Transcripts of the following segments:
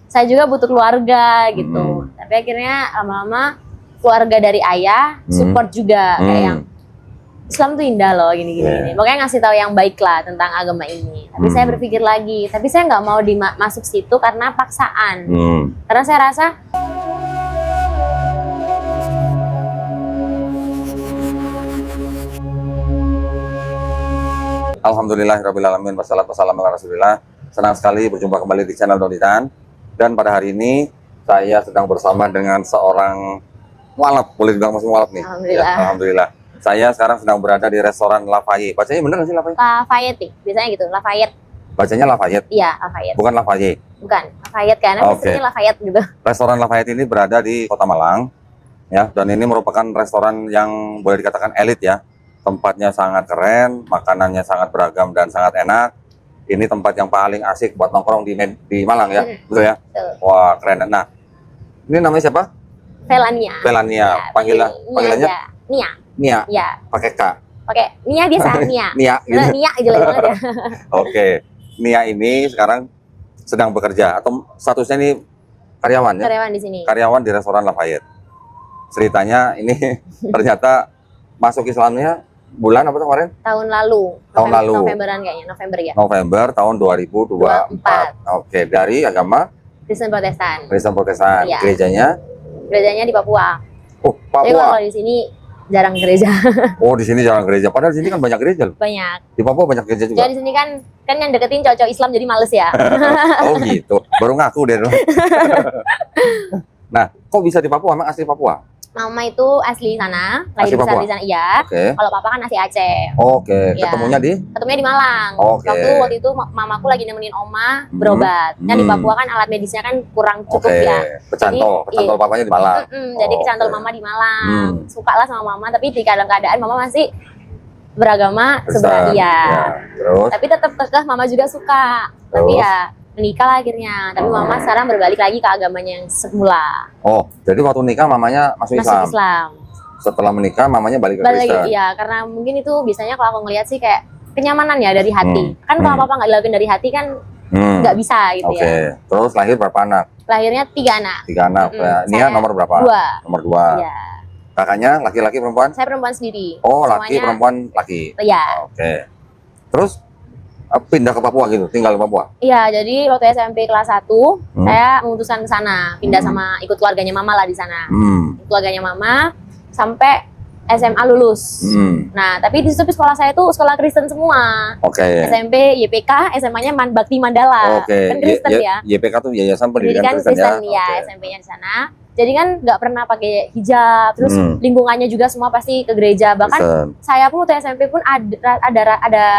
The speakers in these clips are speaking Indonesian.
Saya juga butuh keluarga gitu. Hmm. Tapi akhirnya lama-lama keluarga dari ayah support juga kayak yang Islam tuh indah loh gini. Pokoknya ngasih tahu yang baik lah tentang agama ini. Tapi saya berpikir lagi, tapi saya nggak mau masuk situ karena paksaan. Karena saya rasa Alhamdulillahirrabbilalamin, wassalatu wassalamu ala rasulillah. Senang sekali berjumpa kembali di channel Donitan. Dan pada hari ini saya sedang bersama dengan seorang mualaf, boleh dibilang masih mualaf nih. Alhamdulillah. Ya, alhamdulillah. Saya sekarang sedang berada di restoran Lafayette. Bacanya bener nggak sih Lafayette? Lafayette, biasanya gitu, Lafayette. Bacanya Lafayette? Iya, Lafayette. Bukan Lafayette? Bukan, Lafayette kan, maksudnya Lafayette gitu. Restoran Lafayette ini berada di Kota Malang, ya. Dan ini merupakan restoran yang boleh dikatakan elit ya. Tempatnya sangat keren, makanannya sangat beragam dan sangat enak. Ini tempat yang paling asik buat nongkrong di Malang ya, betul ya? Betul. Wah, keren. Nah, ini namanya siapa? Velania. Velania. Ya, Panggilannya? Nia. Nia. Ya. Pakai K. Pakai Nia biasa, Nia. Nia. Gitu. Nia jelek banget ya. Oke. Nia ini sekarang sedang bekerja atau statusnya ini karyawan ya? Karyawan di sini. Karyawan di restoran Lafayette. Ceritanya ini ternyata masuk Islamnya bulan apa kemarin? Tahun lalu. Tahun lalu. Novemberan kayaknya, November ya. November tahun 2024. Oke, dari agama Kristen Protestan. Kristen Protestan. Iya. Gerejanya Gerejanya di Papua. oh, Jadi Papua. kalau di sini jarang gereja. Oh, di sini jarang gereja. Padahal di sini kan banyak gereja loh. Banyak. Di Papua banyak gereja juga. Jadi di sini kan yang deketin cowok-cowok Islam jadi males ya. Oh gitu. Baru ngaku deh. Nah, kok bisa di Papua? Emang asli Papua? Mama itu asli sana, Asli lahir besar Papua? di sana, iya. Oke. Kalau papa kan asli Aceh. Oke. Iya. Ketemunya di? Ketemunya di Malang. Oke. Waktu itu mamaku lagi nemenin oma berobat. Kan di Papua kan alat medisnya kan kurang cukup Oke. ya. Kecantol Jadi, papanya di Malang. Jadi Oh, kecantol oke. mama di Malang. Suka lah sama mama, tapi di keadaan mama masih beragama Kristen. sebelah dia. Ya. Terus? Tapi tetap kekeh mama juga suka. Tapi Terus? ya menikah lah akhirnya. Tapi mama sekarang berbalik lagi ke agamanya yang semula. Oh, jadi waktu nikah mamanya masuk Islam. Masuk Islam. Setelah menikah mamanya balik ke Balik Kristen. lagi, iya, karena mungkin itu biasanya kalau aku ngeliat sih kayak kenyamanan ya dari hati. Kan kalau apa nggak dilakuin dari hati kan nggak bisa gitu Oke. ya. Terus lahir berapa anak? Lahirnya 3 anak. 3 anak. Ya, Nia Saya nomor berapa? 2. Nomor 2. Iya. Kakaknya laki-laki perempuan? Saya perempuan sendiri. Oh, laki Semuanya- perempuan laki. Iya. Oke. Terus pindah ke Papua gitu, tinggal di Papua. Iya, jadi waktu SMP kelas 1, saya memutuskan ke sana, pindah sama ikut keluarganya mama lah di sana. Keluarganya mama sampai SMA lulus. Nah, tapi di situ sekolah saya tuh sekolah Kristen semua. Oke. SMP, YPK, SMA-nya Bakti Mandala. Oke. Kan Kristen ya. YPK tuh Yayasan Pendidikan Pendidikan Kristen Kristen ya. ya, SMP-nya di sana. Jadi kan nggak pernah pakai hijab, terus lingkungannya juga semua pasti ke gereja. Bahkan Kristen. saya pun waktu SMP pun ada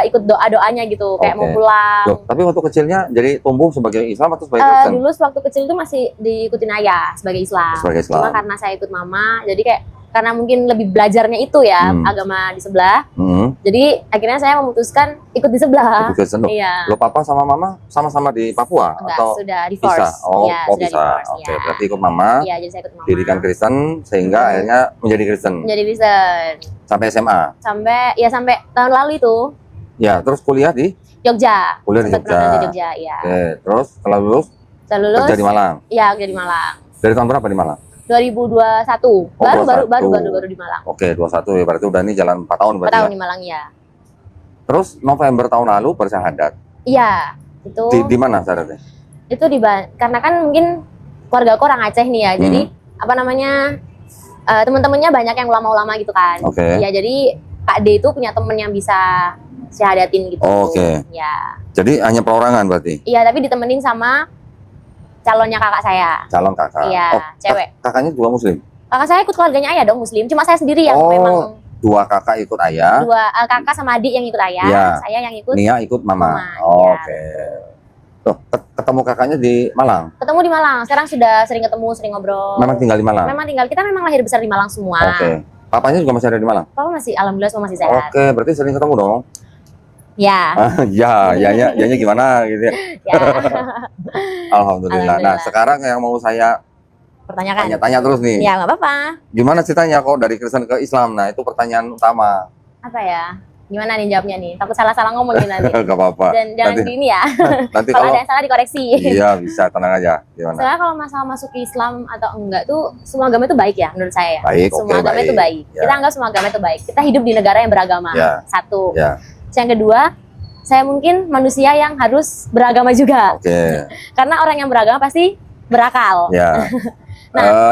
ikut doa-doanya gitu, kayak mau pulang. Loh, tapi waktu kecilnya jadi tumbuh sebagai Islam atau sebagai Kristen? Dulu waktu kecil itu masih diikutin ayah sebagai Islam. Sebagai Islam. Cuma karena saya ikut mama, jadi kayak karena mungkin lebih belajarnya itu ya agama di sebelah. Jadi akhirnya saya memutuskan ikut di sebelah. Ikut Kristen. Loh, Iya. lo papa sama mama sama-sama di Papua Enggak, atau sudah divorce. bisa? Oh, Ya, oh sudah bisa. divorce, Oke, ya. berarti ikut mama. Iya, jadi saya ikut mama. Pendidikan Kristen sehingga akhirnya menjadi Kristen Menjadi Kristen. sampai SMA. Sampai tahun lalu itu Ya, terus kuliah di Jogja. Kuliah di Sempat pernah Jogja. di Jogja, iya. Oke, terus setelah lulus Setelah lulus kerja di Malang. Iya, kerja di Malang. Dari tahun berapa di Malang? 2021. Oh, Baru di Malang. Oke, 21 ya, berarti udah ini jalan 4 tahun 4 berarti. tahun Ya? di Malang ya. Terus November tahun lalu bersyahadat. Iya, itu Di mana syahadatnya? itu karena kan mungkin keluarga aku orang Aceh nih ya. Jadi apa namanya? Teman-temannya banyak yang ulama-ulama gitu kan. Oke. Ya, jadi Kak D itu punya temen yang bisa syahadatin gitu. Oke. Ya. Jadi hanya perorangan berarti? Iya, tapi ditemenin sama calonnya kakak saya. Calon kakak? Iya, Oh, cewek. Kakaknya juga muslim? Kakak saya ikut keluarganya ayah dong muslim. Cuma saya sendiri yang Oh, memang 2 kakak ikut ayah, kakak sama adik yang ikut ayah. Iya. Saya yang ikut Nia ikut mama. Mama, Oh, iya. oke. Tuh, ketemu kakaknya di Malang? ketemu di Malang. Sekarang sudah sering ketemu, sering ngobrol. Memang tinggal di Malang? Kita memang lahir besar di Malang semua. Oke. Papanya juga masih ada di Malang? Papa masih alhamdulillah semua masih sehat. Oke, berarti sering ketemu dong? Ya. Ya, yanya gimana gitu ya? Ya. Alhamdulillah. Nah, Alhamdulillah. sekarang yang mau saya Pertanyakan. tanya-tanya terus nih. Ya, nggak apa-apa. Gimana ceritanya kok dari Kristen ke Islam? Nah, itu pertanyaan utama. Apa ya? Gimana nih jawabnya nih? Takut salah-salah ngomong nih nanti. Gak apa-apa. Dan jangan Nanti- di ini ya. Nanti Kalau kalau ada yang salah dikoreksi. iya bisa, tenang aja. Gimana? Soalnya kalau masalah masuk ke Islam atau enggak tuh semua agama itu baik ya menurut saya. Baik, Semua oke, agama baik. itu baik. Ya. Kita anggap semua agama itu baik. Kita hidup di negara yang beragama. Ya. Satu. Ya, Yang kedua, saya mungkin manusia yang harus beragama juga. oke. Karena orang yang beragama pasti berakal. Ya.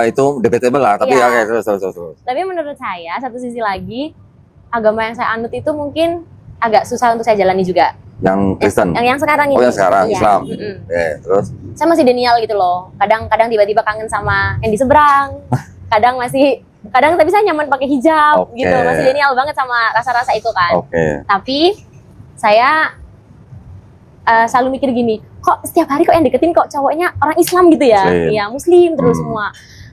Itu debatable lah, tapi Iya. oke, terus. Tapi menurut saya satu sisi lagi agama yang saya anut itu mungkin agak susah untuk saya jalani juga. Yang Kristen. Yang sekarang ini. Oh, yang sekarang Iya. Islam. Mm-mm. Oke, terus Saya masih denial gitu loh. Kadang tiba-tiba kangen sama yang di seberang. Kadang tapi saya nyaman pakai hijab Oke. gitu. Masih denial banget sama rasa-rasa itu kan. oke. Tapi saya selalu mikir gini, kok setiap hari kok yang deketin kok cowoknya orang Islam gitu ya? Muslim. Iya, Muslim terus semua.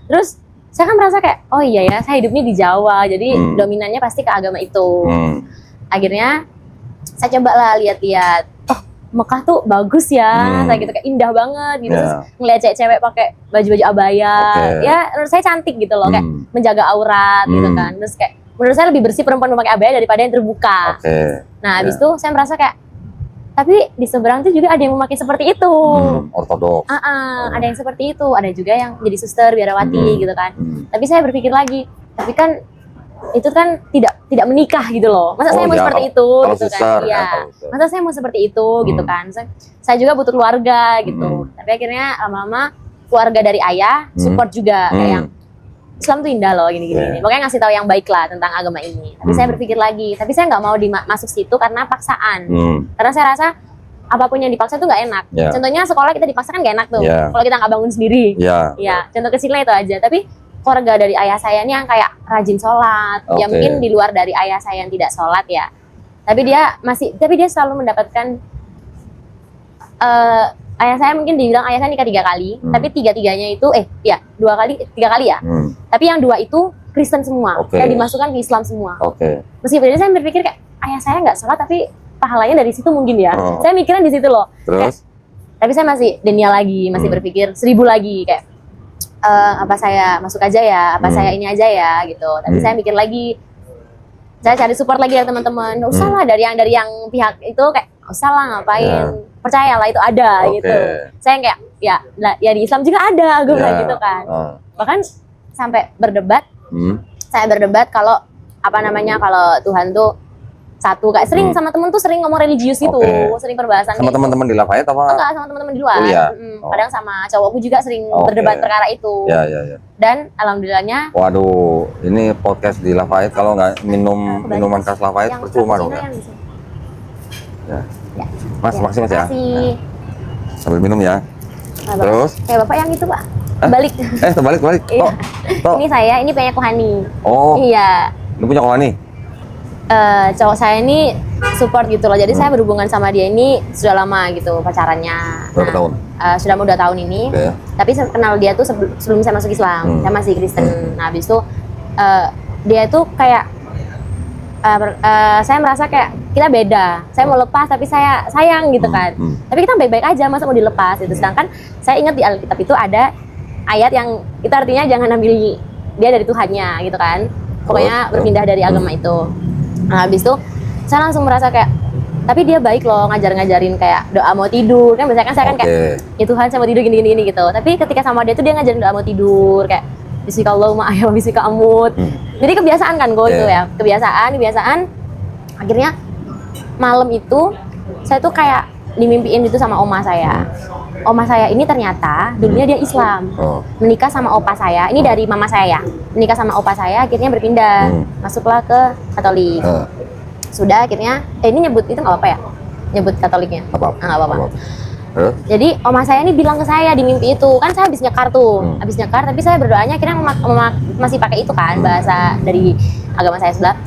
Terus saya kan merasa kayak, oh iya ya, saya hidupnya di Jawa, jadi dominannya pasti ke agama itu. Akhirnya saya coba lah lihat-lihat, oh Mekah tuh bagus ya, saya gitu kayak indah banget gitu. Terus ngeliat cewek-cewek pakai baju-baju abaya, Oke. ya menurut saya cantik gitu loh, kayak menjaga aurat gitu kan. Terus kayak menurut saya lebih bersih perempuan memakai abaya daripada yang terbuka. Oke. Nah, habis itu saya merasa kayak, tapi di seberang tuh juga ada yang memakai seperti itu. Ortodoks. Ada yang seperti itu, ada juga yang jadi suster biarawati gitu kan. Tapi saya berpikir lagi, tapi kan itu kan tidak menikah gitu loh. Masa saya mau seperti itu kalau gitu suster, kan? kan, Iya. kalau suster. Masa saya mau seperti itu gitu kan? Saya juga butuh keluarga gitu. Tapi akhirnya lama-lama keluarga dari ayah support juga kayak yang Islam tuh indah loh gini-gini. Makanya ngasih tahu yang baik lah tentang agama ini. Tapi saya berpikir lagi, tapi saya nggak mau masuk situ karena paksaan. Karena saya rasa apapun yang dipaksa tuh nggak enak. Yeah. Contohnya sekolah kita dipaksa kan nggak enak tuh. Yeah. Kalau kita nggak bangun sendiri. Iya. Ya, contoh kecilnya itu aja. Tapi keluarga dari ayah saya ini yang kayak rajin sholat. Ya Oke. mungkin di luar dari ayah saya yang tidak sholat ya. Tapi dia selalu mendapatkan ayah saya mungkin dibilang ayah saya nikah 3 kali, tapi tiga-tiganya itu 3 kali ya. Tapi yang 2 itu Kristen semua, Oke. kayak dimasukkan ke Islam semua. Oke. Meskipun saya berpikir kayak ayah saya nggak sholat tapi pahalanya dari situ mungkin ya. Oh. Saya mikirin di situ loh. Terus? Tapi saya masih denial lagi, masih berpikir 1000 lagi kayak apa saya masuk aja ya, apa saya ini aja ya gitu. Tapi saya mikir lagi, saya cari support lagi ya teman-teman. Nggak usah lah dari yang pihak itu kayak nggak usah lah ngapain. Percayalah itu ada gitu. Saya kayak ya di Islam juga ada agama gitu kan. Bahkan sampai berdebat, saya berdebat kalau kalau Tuhan tuh satu, kayak sering sama temen tuh sering ngomong religius gitu, sering perbahasan Sama teman-teman di Lafayette apa? enggak, sama teman-teman di luar. Oh, iya? Kadang sama cowokku juga sering berdebat perkara itu. Ya. Dan alhamdulillahnya Waduh, ini podcast di Lafayette kalau nggak minuman khas Lafayette yang percuma dong cappuccino ya. yang di sini. Ya. Ya. Mas, makasih Mas ya. Makasih. Sambil minum ya. Nah, Bapak. Terus? Kayak Bapak yang itu, Pak. Balik. Terbalik. Iya. Toh. Ini saya, ini punya Kohani. Oh, Iya. lu punya kohani? Cowok saya ini support gitu loh. Jadi saya berhubungan sama dia ini sudah lama gitu pacarannya. Berapa tahun? Sudah mau 2 tahun ini. Oke. Tapi saya kenal dia tuh sebelum saya masuk Islam. Saya masih Kristen. Nah, habis itu dia tuh kayak saya merasa kayak kita beda. Saya mau lepas tapi saya sayang gitu kan. Tapi kita baik-baik aja, masa mau dilepas gitu. Sedangkan saya ingat di Alkitab itu ada ayat yang itu artinya jangan ambil dia dari Tuhannya gitu kan. Pokoknya berpindah dari agama itu. Nah, habis itu saya langsung merasa kayak, tapi dia baik loh ngajarin kayak doa mau tidur. Kan biasanya kan saya kan kayak, ya Tuhan saya mau tidur gini gitu. Tapi ketika sama dia tuh dia ngajarin doa mau tidur kayak Bismillahirrahmanirrahim ayah bismika amut. Jadi kebiasaan kan gue itu ya. Kebiasaan. Akhirnya malam itu saya tuh kayak dimimpiin itu sama oma saya. Oma saya ini ternyata dulunya dia Islam. Menikah sama opa saya. Ini dari mama saya ya. Menikah sama opa saya akhirnya berpindah. Masuklah ke Katolik. Sudah akhirnya ini nyebut itu nggak apa-apa ya? Nyebut Katoliknya. Nggak apa-apa. Jadi oma saya ini bilang ke saya di mimpi itu, kan saya habis nyekar tuh, tapi saya berdoanya akhirnya masih pakai itu kan, bahasa dari agama saya sebelah.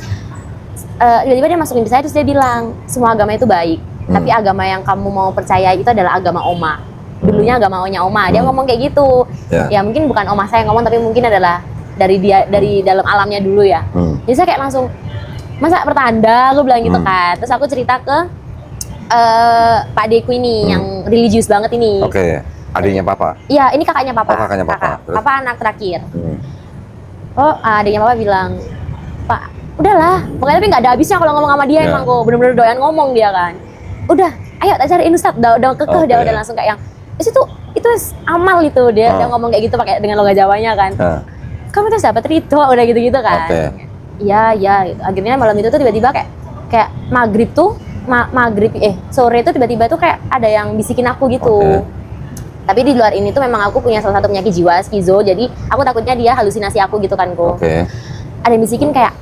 Tiba-tiba dia masukin di saya terus dia bilang, semua agama itu baik, tapi agama yang kamu mau percaya itu adalah agama oma. Dulunya agamanya oma, dia ngomong kayak gitu. Ya mungkin bukan oma saya yang ngomong, tapi mungkin adalah dari dalam alamnya dulu ya. Jadi saya kayak langsung, masa pertanda, aku bilang gitu kan. Terus aku cerita ke Pak Deku ini yang religius banget ini. Oke. Adiknya Papa? Iya, ini kakaknya Papa. Oh, kakaknya Papa. Papa anak terakhir. Adiknya Papa bilang, Pak, udahlah, pokoknya tapi nggak ada habisnya kalau ngomong sama dia. Emang kok bener-bener doyan ngomong dia kan. Udah, ayo tak cariin Ustadz, udah kekeh dia udah langsung kayak yang itu amal itu dia udah ngomong kayak gitu pakai dengan logat Jawanya kan. Kamu tuh dapat ridho udah gitu-gitu kan. Iya, akhirnya malam itu tuh tiba-tiba kayak maghrib tuh sore itu tiba-tiba tuh kayak ada yang bisikin aku gitu. Tapi di luar ini tuh memang aku punya salah satu penyakit jiwa, skizo, jadi aku takutnya dia halusinasi aku gitu kan kok. Ada yang bisikin kayak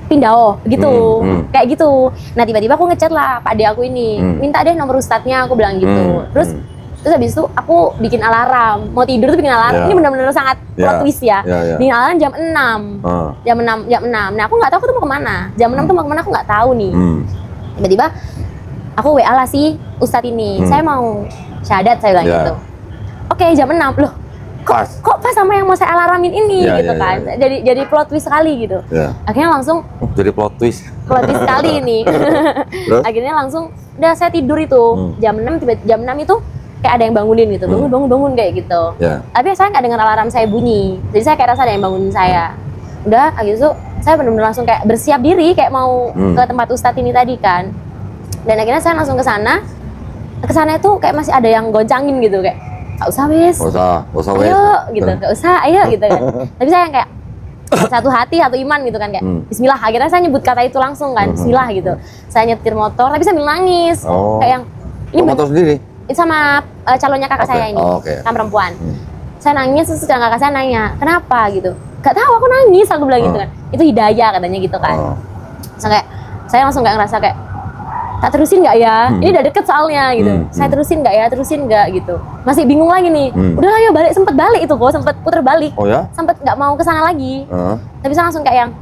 pindah gitu, kayak gitu. Nah tiba-tiba aku ngechat lah Pak Ade aku ini, minta deh nomor ustadznya, aku bilang gitu. Terus habis itu aku bikin alarm, mau tidur tuh bikin alarm. Ini benar-benar sangat plot twist ya. Bikin alarm jam 6. Jam 6. Nah, aku nggak tahu aku tuh mau kemana. Jam 6 tuh mau kemana aku nggak tahu nih. Tiba-tiba aku WA lah si Ustadz ini. Saya mau syahadat, saya bilang gitu. Oke, jam 6. Loh, kok pas sama yang mau saya alarmin ini gitu kan. Jadi plot twist sekali gitu. Akhirnya langsung jadi plot twist sekali ini. Akhirnya langsung udah saya tidur itu. Jam 6 jam 6 itu kayak ada yang bangunin gitu, bangun kayak gitu. Tapi saya nggak dengar alarm saya bunyi, jadi saya kayak rasa ada yang bangunin saya. Udah, habis itu saya benar-benar langsung kayak bersiap diri, kayak mau ke tempat Ustadz ini tadi kan. Dan akhirnya saya langsung ke sana itu kayak masih ada yang goncangin gitu, kayak nggak usah wis, ayo gitu, nggak usah, ayo gitu kan. Tapi saya yang kayak satu hati, satu iman gitu kan, kayak Bismillah. Akhirnya saya nyebut kata itu langsung kan, Bismillah gitu. Saya nyetir motor, tapi sambil nangis, kayak yang ini motor sendiri. Sama calonnya kakak saya ini, sama perempuan. Saya nangis, terus kakak saya nanya, kenapa gitu? Gak tahu, aku nangis, aku bilang gitu kan. Itu hidayah katanya gitu kan. Saya langsung kayak ngerasa kayak, tak terusin nggak ya? Ini udah deket soalnya gitu. Saya terusin nggak ya? Terusin nggak gitu? Masih bingung lagi nih. Udah ayo balik, sempet balik itu kok, sempet puter balik. Sempet nggak mau kesana lagi. Tapi saya langsung kayak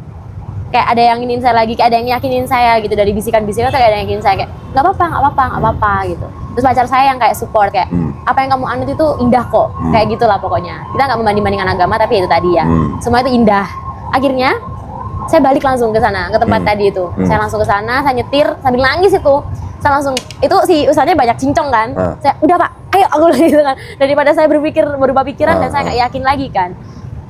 ada yang ingin saya lagi, kayak ada yang yakinin saya gitu dari bisikan-bisikan, kayak ada yang yakinin saya kayak nggak apa-apa gitu. Terus pacar saya yang kayak support kayak apa yang kamu anut itu indah kok, kayak gitulah pokoknya. Kita nggak membanding-bandingkan agama, tapi itu tadi ya, semua itu indah. Akhirnya saya balik langsung ke sana, ke tempat tadi itu. Saya langsung ke sana, saya nyetir sambil nangis itu. Saya langsung, itu si usahanya banyak cincong kan. Saya udah Pak, ayo aku bilang gitu kan. Daripada saya berubah pikiran dan saya nggak yakin lagi kan.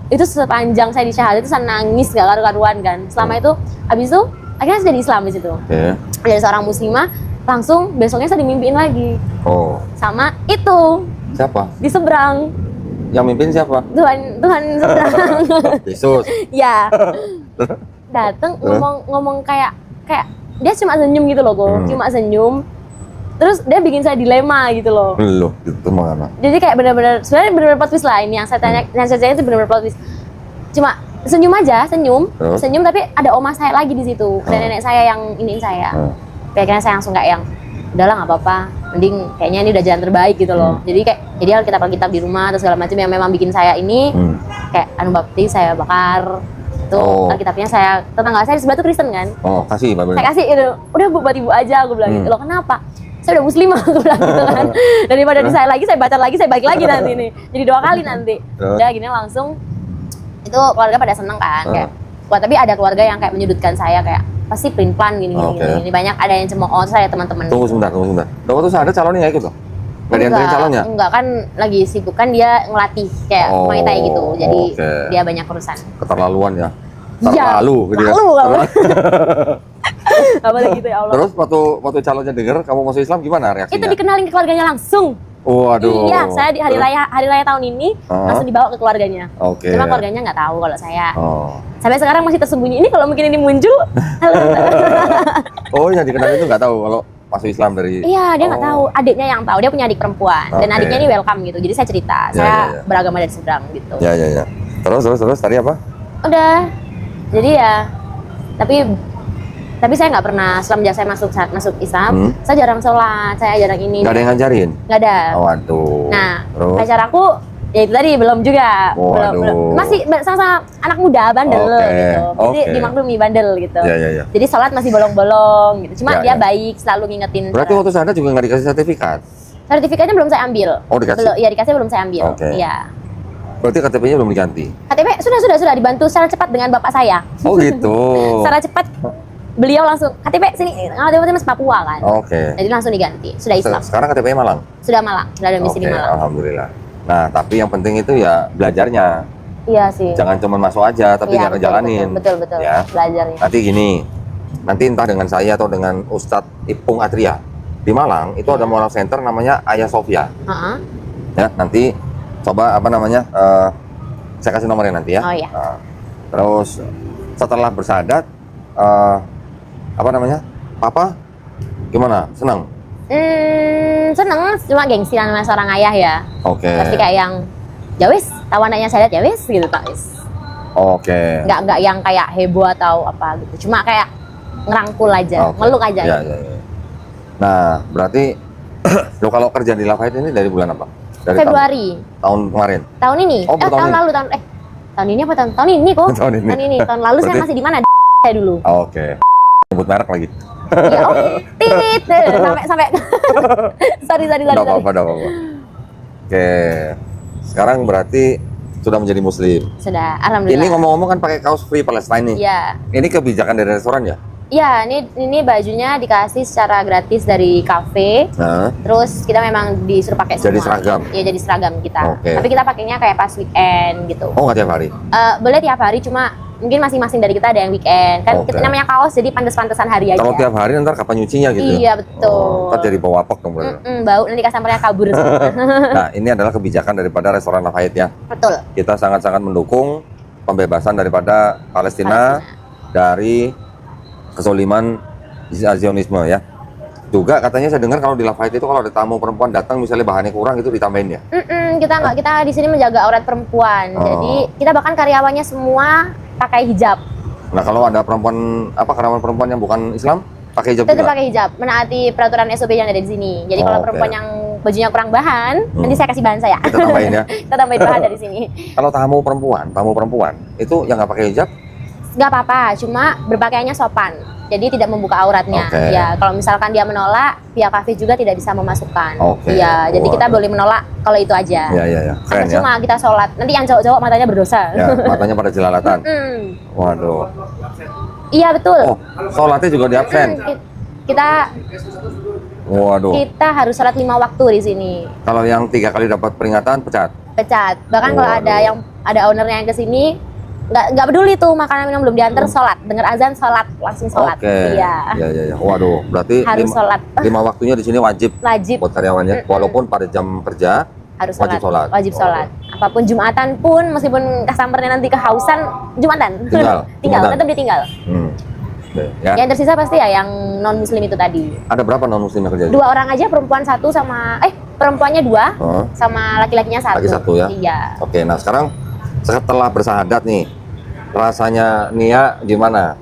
Itu sepanjang saya di syahadat itu saya nangis gak karu-karuan kan. Selama itu, habis itu akhirnya saya jadi Islam di situ. Jadi seorang muslimah, langsung besoknya saya dimimpiin lagi. Sama itu. Siapa? Di seberang. Yang mimpin siapa? Tuhan seberang. Yesus. Ya. Datang ngomong kayak dia cuma senyum gitu loh kok. Cuma senyum. Terus dia bikin saya dilema gitu loh. Loh, itu mana? Jadi kayak benar-benar sebenarnya benar-benar plot twist lah ini yang saya tanya, yang saya tanya itu benar-benar plot twist. Cuma senyum aja, senyum tapi ada oma saya lagi di situ, ada nenek saya yang iniin saya. Kayaknya saya langsung kayak yang udahlah nggak apa-apa, mending kayaknya ini udah jalan terbaik gitu loh. Jadi alkitab di rumah atau segala macam yang memang bikin saya ini kayak anu baptis saya bakar. Itu alkitabnya saya, tetangga saya di sebelah tuh Kristen kan. Kasih Bible. Saya kasih itu, udah buat ibu aja aku bilang gitu. Loh kenapa? Saya udah muslimah, aku bilang gitu kan. Daripada di saya lagi, saya baca lagi, saya balik lagi nanti nih. Jadi 2 kali nanti. Udah gini langsung, itu keluarga pada seneng kan. Kayak, wah tapi ada keluarga yang kayak menyudutkan saya kayak, pasti plan gini. Banyak ada yang cemooh saya teman-teman. Tunggu sebentar. Waktu saya ada calonnya ikut loh? Gak diantarin calonnya? Enggak, kan lagi sibuk kan dia ngelatih kayak Muay Thai gitu. Jadi dia banyak urusan. Keterlaluan ya? Terlalu gitu ya? Apalagi gitu ya Allah. Terus waktu calonnya denger kamu masuk Islam gimana reaksinya? Itu dikenalin ke keluarganya langsung. Waduh. Iya, saya di hari raya tahun ini langsung dibawa ke keluarganya. Cuma keluarganya nggak tahu kalau saya. Sampai sekarang masih tersembunyi. Ini kalau mungkin ini muncul. Yang dikenalin itu nggak tahu kalau masuk Islam dari. Iya, dia nggak tahu. Adiknya yang tahu. Dia punya adik perempuan dan adiknya ini welcome gitu. Jadi saya cerita, saya beragama dari seberang gitu. Ya. Terus tadi apa? Udah. Jadi ya, tapi saya nggak pernah semenjak saya masuk Islam, saya jarang sholat, saya jarang ini. Nggak ada yang ngajarin? Nggak ada. Waduh. Nah, pacar aku ya itu tadi belum juga, belum. Masih sama anak muda bandel gitu. Jadi dimaklumi bandel gitu. Ya. Jadi sholat masih bolong-bolong gitu. Cuma dia baik, selalu ngingetin. Berarti waktu sana juga nggak dikasih sertifikat? Sertifikatnya belum saya ambil. Dikasih? Iya dikasih, belum saya ambil. Iya. Berarti KTP-nya belum diganti? KTP sudah dibantu secara cepat dengan bapak saya. Gitu. Secara cepat beliau langsung KTP sini, KTP Mas Papua kan. Jadi langsung diganti. Sudah Islam. Sekarang KTP-nya Malang? Sudah Malang, sudah domisili Malang. Alhamdulillah. Nah, tapi yang penting itu ya belajarnya. Iya sih. Jangan cuma masuk aja tapi Iya, nggak ngejalanin. Betul. Ya. Belajarnya. Nanti gini, nanti entah dengan saya atau dengan Ustadz Ipung Atria di Malang itu ada moral center namanya Ayah Sofia. Ya, nanti coba apa namanya? Saya kasih nomornya nanti ya. Oh iya. Terus setelah bersahadat, apa namanya? Papa gimana? Senang? Seneng, cuma gengsi namanya seorang ayah ya. Oke. Pasti kayak yang jawis, tahu anaknya saya jawis gitu tak wis. Oke. Nggak yang kayak heboh atau apa gitu. Cuma kayak ngerangkul aja, meluk aja. Ya. Nah, berarti lo kalau kerja di Lafayette ini dari bulan apa? Dari Februari. Tahun kemarin. Tahun ini. Oh, tahun lalu tahun ini apa tahun ini kok? Tahun ini. Tahun lalu saya masih di mana? Saya dulu. Oke. Sebut merek lagi. Ya, tit. Sampai sorry. Enggak apa-apa. Oke. Sekarang berarti sudah menjadi muslim. Sudah, alhamdulillah. Ini ngomong-ngomong kan pakai kaos Free Palestine nih. Iya. Ini kebijakan dari restoran ya? Iya, ini bajunya dikasih secara gratis dari kafe. Terus kita memang disuruh pakai semua. Jadi seragam? Iya, jadi seragam kita. Okay. Tapi kita pakainya kayak pas weekend gitu. Oh, nggak tiap hari? Boleh tiap hari, cuma mungkin masing-masing dari kita ada yang weekend. Kan kita namanya kaos, jadi pantes-pantesan hari aja. Kalau tiap hari ntar kapan nyucinya gitu? Iya, betul. Ntar jadi bau apok dong berarti. Bau, nanti customer-nya kabur. Nah, ini adalah kebijakan daripada restoran Lafayette ya. Betul. Kita sangat-sangat mendukung pembebasan daripada Palestina. Dari kezoliman Zionisme ya. Juga katanya saya dengar kalau di Lafayette itu kalau ada tamu perempuan datang misalnya bahannya kurang itu ditambahin ya? Kita nggak, kita di sini menjaga aurat perempuan. Jadi kita bahkan karyawannya semua pakai hijab. Nah kalau ada perempuan karyawan perempuan yang bukan Islam pakai hijab tetap juga? Pakai hijab, menaati peraturan SOP yang ada di sini. Jadi kalau perempuan yang bajunya kurang bahan, nanti saya kasih bahan saya. Kita tambahin ya? Kita tambahin bahan dari sini. Kalau tamu perempuan itu yang nggak pakai hijab? Nggak apa-apa, cuma berpakaiannya sopan. Jadi tidak membuka auratnya. Ya, kalau misalkan dia menolak, pihak kafe juga tidak bisa memasukkan. Ya, jadi kita boleh menolak kalau itu aja. Iya. Keren ya. Cuma kita sholat. Nanti yang cowok-cowok matanya berdosa. Ya, matanya pada jelalatan. Waduh. Iya betul. Oh, sholatnya juga di absen. Kita harus sholat 5 waktu di sini. Kalau yang 3 kali dapat peringatan pecat. Bahkan kalau ada ownernya yang kesini, nggak peduli tuh makanan minum belum diantar, sholat, dengar azan sholat, langsung sholat. Iya. Waduh, berarti harus sholat. 5 waktunya di sini wajib buat karyawannya, walaupun pada jam kerja harus wajib sholat. Apapun Jumatan pun, meskipun customernya nanti kehausan, Jumatan tinggal, tetap ditinggal. Ya. Yang tersisa pasti ya yang non muslim itu tadi. Ada berapa non muslim yang kerja? 2 orang aja, perempuan 1 sama perempuannya 2 sama laki-lakinya 1. Laki 1 ya. Iya. Oke, nah sekarang setelah bersahadat nih, rasanya Nia gimana?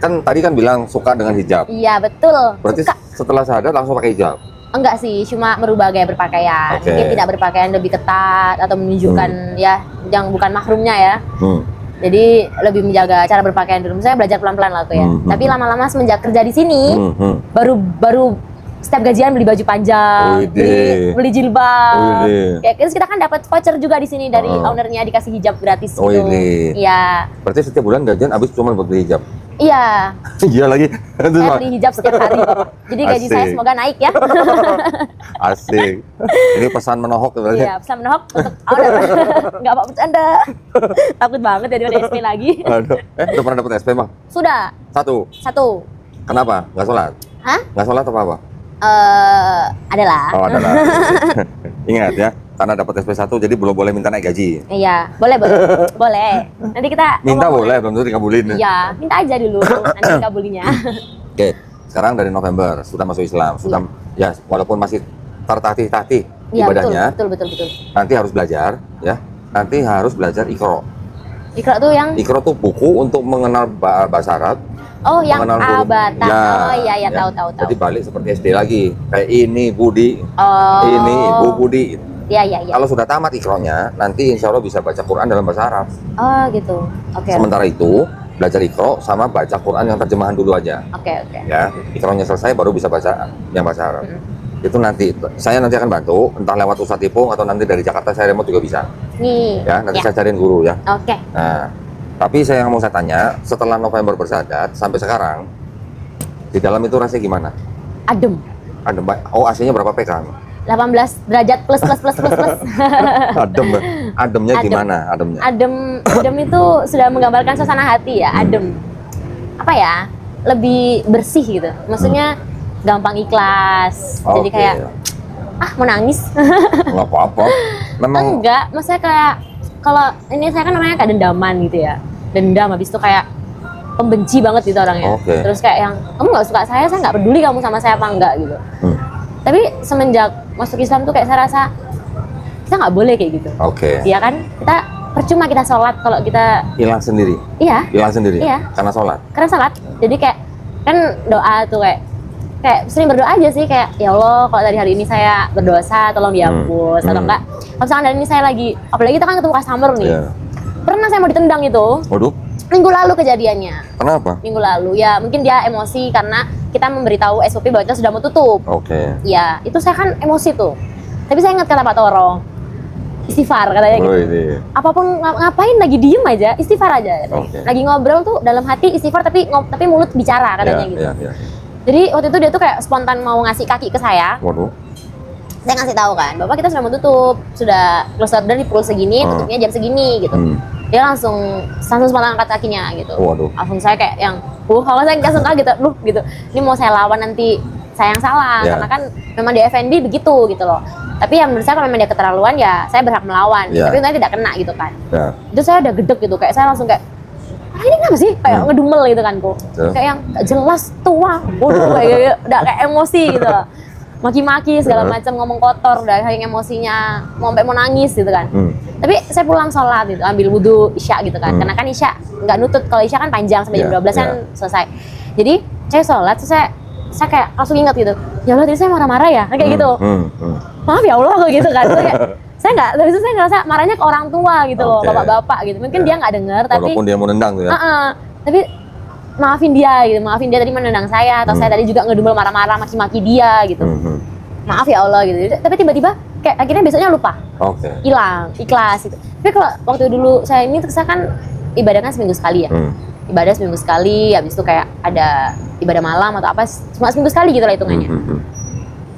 Kan tadi kan bilang suka dengan hijab. Iya betul. Berarti setelah sahadat langsung pakai hijab? Enggak sih, cuma merubah gaya berpakaian. Mungkin tidak berpakaian lebih ketat atau menunjukkan ya yang bukan mahramnya ya. Jadi lebih menjaga cara berpakaian dulu. Saya belajar pelan-pelan lah tuh ya. Tapi lama-lama semenjak kerja di sini, baru setiap gajian beli baju panjang, beli jilbab. Ya, terus kita kan dapat voucher juga di sini dari ownernya, dikasih hijab gratis gitu. Iya. Berarti setiap bulan gajian habis cuma buat beli hijab? Iya. Iya lagi. Saya beli hijab setiap hari. Jadi gaji saya semoga naik ya. Asik. Ini pesan menohok berarti. Iya, pesan menohok untuk owner. Nggak apa-apa bercanda. Takut banget ya dia SP lagi. Aduh. Udah pernah dapat SP, Bang? Sudah. 1. Kenapa? Nggak sholat? Hah? Nggak sholat apa? Adalah. Oh, adalah. Ingat ya, karena dapat SP1 jadi belum boleh minta naik gaji. Iya, boleh. Nanti kita minta boleh, belum tentu dikabulin. Iya, minta aja dulu, nanti dikabulinya. Oke, sekarang dari November sudah masuk Islam, sudah ya walaupun masih tertatih-tatih ibadahnya. Betul. Nanti harus belajar ya. Nanti harus belajar Iqra. Iqra tuh yang? Iqra tuh buku untuk mengenal bahasa Arab. Oh, yang abata. Ya, oh iya, tahu. Jadi balik seperti SD lagi. Kayak ini Budi, ini Ibu Budi. Iya. Kalau sudah tamat Iqra-nya, nanti insya Allah bisa baca Quran dalam bahasa Arab. Oh gitu. Oke. Sementara itu belajar Iqra sama baca Quran yang terjemahan dulu aja. Oke. Ya, Iqra-nya selesai baru bisa baca yang bahasa Arab. Itu nanti saya akan bantu, entah lewat Ustadz Ipung atau nanti dari Jakarta saya remote juga bisa. Nih. Ya, nanti saya cariin guru ya. Oke. Nah, tapi saya yang mau saya tanya, setelah November bersahadat sampai sekarang, di dalam itu rasanya gimana? Adem. Oh, AC-nya berapa PK? 18 derajat plus. Adem. Ademnya Adem. gimana? Ademnya? Adem itu sudah menggambarkan suasana hati ya, adem. Apa ya? Lebih bersih gitu. Maksudnya gampang ikhlas. Jadi Oke. kayak mau nangis. Nggak apa-apa. Memang Enggak, maksudnya kayak kalau ini saya kan namanya kayak dendaman gitu ya. Dendam habis itu kayak pembenci banget gitu orangnya. Oke. Terus kayak yang kamu nggak suka saya nggak peduli kamu sama saya apa enggak gitu. Tapi semenjak masuk Islam tuh kayak saya rasa kita nggak boleh kayak gitu. Oke. Iya kan? Kita percuma kita sholat kalau kita Hilang sendiri. iya Hilang sendiri. Iya. Karena sholat. karena sholat. Jadi kayak kan doa tuh kayak sering berdoa aja sih kayak ya Allah kalau dari hari ini saya berdosa tolong dihapus atau enggak kalau misalkan dari ini saya lagi apalagi kita kan ketemu customer nih Iya. pernah saya mau ditendang itu Waduh. minggu lalu kejadiannya. Kenapa? Minggu lalu ya mungkin dia emosi karena kita memberitahu SOP bahwa kita sudah mau tutup. Oke. Ya itu saya kan emosi tuh. Tapi saya ingat kata Pak Toro, istighfar katanya gitu. Oh ini. Apapun ngapain lagi diem aja, istighfar aja. Katanya. Oke. Lagi ngobrol tuh dalam hati istighfar tapi mulut bicara katanya Iya, gitu. iya, iya. Jadi waktu itu dia tuh kayak spontan mau ngasih kaki ke saya. Waduh. Saya ngasih tahu kan, Bapak kita sudah mau tutup, sudah close order di pukul segini, tutupnya jam segini gitu. Dia langsung spontan angkat kakinya gitu. Waduh. Langsung saya kayak yang, kalau saya langsung kaget gitu. Ini mau saya lawan nanti saya yang salah Ya. karena kan memang dia Effendi begitu gitu loh. Tapi yang menurut saya kalau memang dia keterlaluan ya saya berhak melawan. Ya. Tapi sebenarnya tidak kena gitu kan. Ya. Itu saya udah gedek gitu kayak saya langsung kayak ini kenapa sih kayak ngedumel gitu kan kok. Betul. Kayak yang gak jelas tua, bodoh kayak udah kayak emosi gitu loh. Maki-maki segala macam ngomong kotor udah kayak emosinya mau sampai mau nangis gitu kan. Tapi saya pulang sholat gitu, ambil wudhu Isya gitu kan. Karena kan Isya nggak nutut, kalau Isya kan panjang sampai jam 12 kan selesai. Jadi saya sholat, terus saya kayak langsung ingat gitu. Ya Allah, tadi saya marah-marah ya, kayak gitu. Maaf ya Allah kayak gitu kan. Terus kayak, saya nggak, dari itu saya ngerasa marahnya ke orang tua gitu loh, bapak-bapak gitu. Mungkin dia nggak dengar, tapi Walaupun dia mau nendang tuh ya. tapi maafin dia gitu, maafin dia tadi menendang saya atau saya tadi juga ngedumel marah-marah maki-maki dia gitu. Maaf ya Allah gitu. Tapi tiba-tiba kayak akhirnya besoknya lupa. Oke. Hilang, ikhlas gitu. Tapi kalau waktu dulu saya ini saya kan ibadahnya seminggu sekali ya. Ibadah seminggu sekali, habis itu kayak ada ibadah malam atau apa, cuma seminggu sekali gitu lah hitungannya.